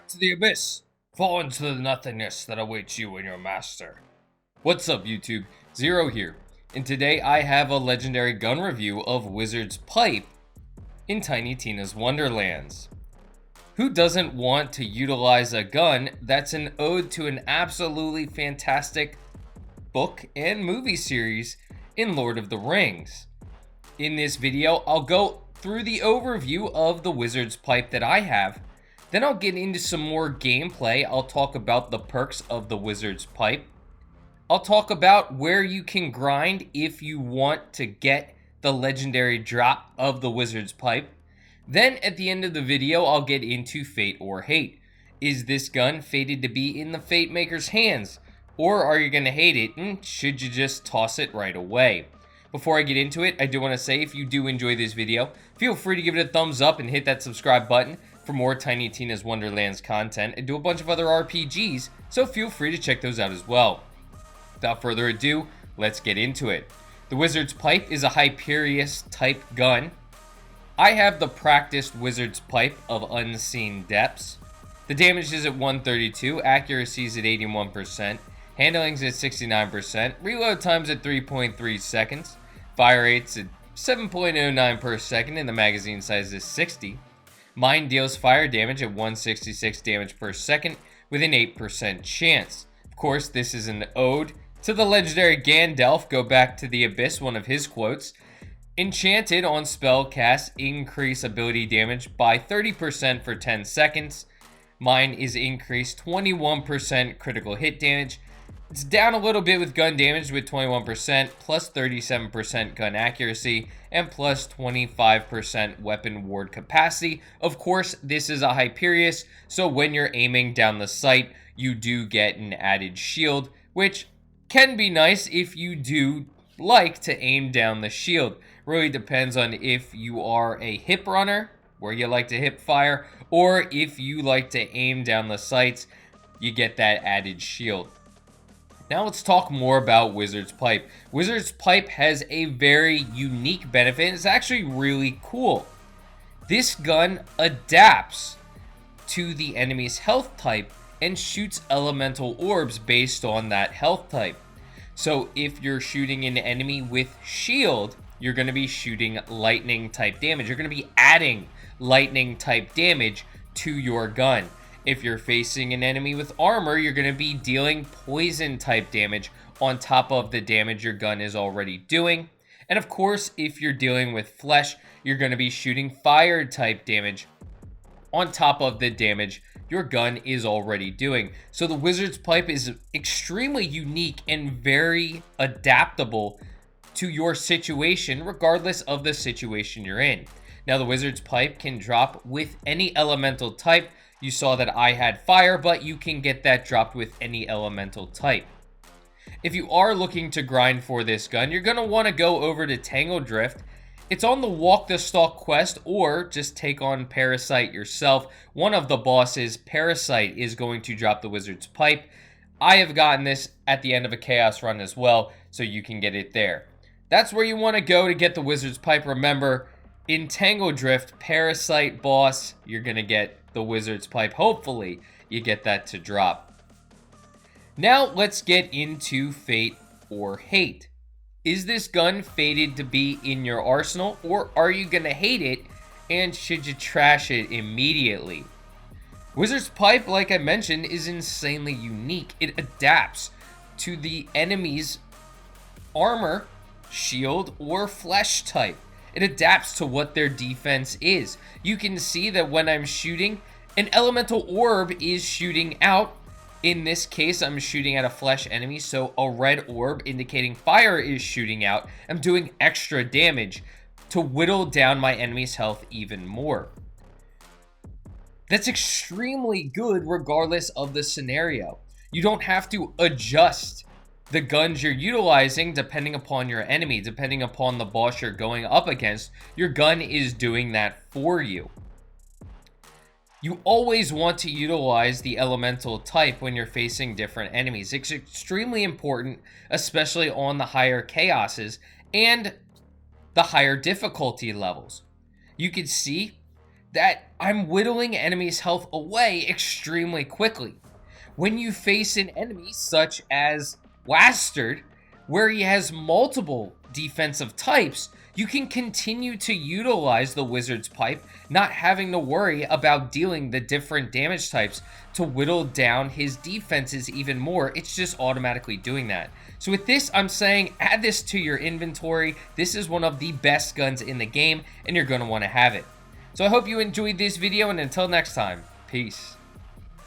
to the abyss. Fall into the nothingness that awaits you and your master. What's up, YouTube? Zero here, and today I have a legendary gun review of Wizard's Pipe in Tiny Tina's Wonderlands. Who doesn't want to utilize a gun that's an ode to an absolutely fantastic book and movie series in Lord of the Rings? In this video, I'll go through the overview of the Wizard's Pipe that I have. Then I'll get into some more gameplay. I'll talk about the perks of the Wizard's Pipe. I'll talk about where you can grind if you want to get the legendary drop of the Wizard's Pipe. Then at the end of the video, I'll get into Fate or Hate. Is this gun fated to be in the Fate Maker's hands? Or are you going to hate it, and should you just toss it right away? Before I get into it, I do want to say if you do enjoy this video, feel free to give it a thumbs up and hit that subscribe button for more Tiny Tina's Wonderlands content. I do a bunch of other RPGs, so feel free to check those out as well. Without further ado, let's get into it. The Wizard's Pipe is a Hyperius type gun. I have the practiced Wizard's Pipe of Unseen Depths. The damage is at 132, accuracy is at 81%, handling is at 69%, reload time's at 3.3 seconds, fire rate's at 7.09 per second, and the magazine size is 60. Mine deals fire damage at 166 damage per second with an 8% chance. Of course, this is an ode to the legendary Gandalf. Go back to the Abyss, one of his quotes. Enchanted on spell cast, increase ability damage by 30% for 10 seconds. Mine is increased 21% critical hit damage. It's down a little bit with gun damage with 21%, plus 37% gun accuracy, and plus 25% weapon ward capacity. Of course, this is a Hyperius, so when you're aiming down the sight, you do get an added shield, which can be nice if you do like to aim down the shield. Really depends on if you are a hip runner, where you like to hip fire, or if you like to aim down the sights, you get that added shield. Now let's talk more about Wizard's Pipe. Wizard's Pipe has a very unique benefit. It's actually really cool. This gun adapts to the enemy's health type and shoots elemental orbs based on that health type. So if you're shooting an enemy with shield, you're going to be shooting lightning type damage. You're going to be adding lightning type damage to your gun. If you're facing an enemy with armor, you're going to be dealing poison type damage on top of the damage your gun is already doing. And of course, if you're dealing with flesh, you're going to be shooting fire type damage on top of the damage your gun is already doing. So the Wizard's Pipe is extremely unique and very adaptable to your situation, regardless of the situation you're in. Now, the Wizard's Pipe can drop with any elemental type. You saw that I had fire, but you can get that dropped with any elemental type. If you are looking to grind for this gun, you're going to want to go over to Tangle Drift. It's on the Walk the Stalk quest, or just take on Parasite yourself. One of the bosses, Parasite, is going to drop the Wizard's Pipe. I have gotten this at the end of a Chaos run as well, so you can get it there. That's where you want to go to get the Wizard's Pipe. Remember, in Tangle Drift, Parasite boss, you're going to get the Wizard's Pipe. Hopefully, you get that to drop. Now, let's get into Fate or Hate. Is this gun fated to be in your arsenal, or are you going to hate it, and should you trash it immediately? Wizard's Pipe, like I mentioned, is insanely unique. It adapts to the enemy's armor, shield, or flesh type. It adapts to what their defense is. You can see that when I'm shooting, an elemental orb is shooting out. In this case, I'm shooting at a flesh enemy, so a red orb indicating fire is shooting out. I'm doing extra damage to whittle down my enemy's health even more. That's extremely good regardless of the scenario. You don't have to adjust the guns you're utilizing depending upon your enemy, depending upon the boss you're going up against. Your gun is doing that for you. You always want to utilize the elemental type when you're facing different enemies. It's extremely important, especially on the higher chaoses and the higher difficulty levels. You can see that I'm whittling enemies' health away extremely quickly. When you face an enemy such as Wastard, where he has multiple defensive types, you can continue to utilize the Wizard's Pipe, not having to worry about dealing the different damage types to whittle down his defenses even more. It's just automatically doing that. So with this, I'm saying add this to your inventory. This is one of the best guns in the game, and you're going to want to have it. So I hope you enjoyed this video, and until next time, peace.